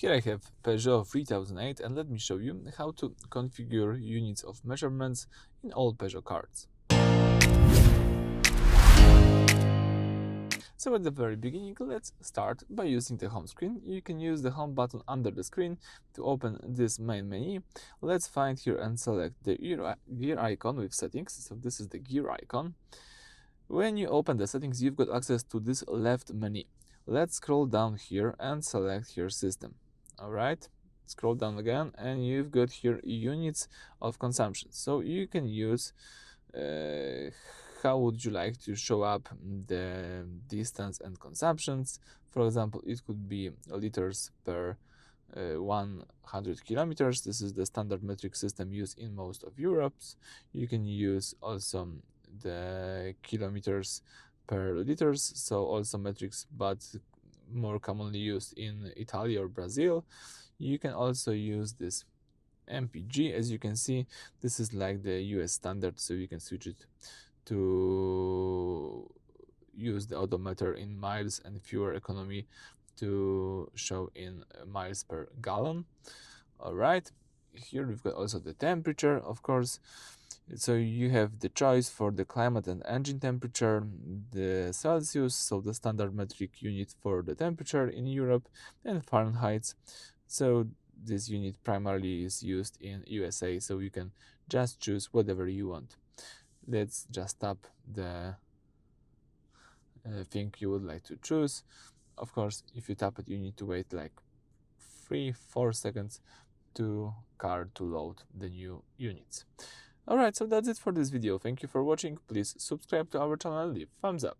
Here I have Peugeot 3008 and let me show you how to configure units of measurements in all Peugeot cards. So at the very beginning, let's start by using the home screen. You can use the home button under the screen to open this main menu. Let's find here and select the gear icon with settings. So this is the gear icon. When you open the settings, you've got access to this left menu. Let's scroll down here and select here system. Alright, scroll down again and you've got here units of consumption. So you can use how would you like to show up the distance and consumptions. For example, it could be liters per 100 kilometers. This is the standard metric system used in most of Europe. You can use also the kilometers per liters, so also metrics, but more commonly used in Italy or Brazil. You can also use this MPG. As you can see, this is like the US standard, so you can switch it to use the odometer in miles and fuel economy to show in miles per gallon. All right, here we've got also the temperature, of course. So you have the choice for the climate and engine temperature, the Celsius, so the standard metric unit for the temperature in Europe, and Fahrenheit. So this unit primarily is used in USA, so you can just choose whatever you want. Let's just tap the thing you would like to choose. Of course, if you tap it, you need to wait like 3-4 seconds to card to load the new units. Alright, so that's it for this video. Thank you for watching. Please subscribe to our channel and leave thumbs up.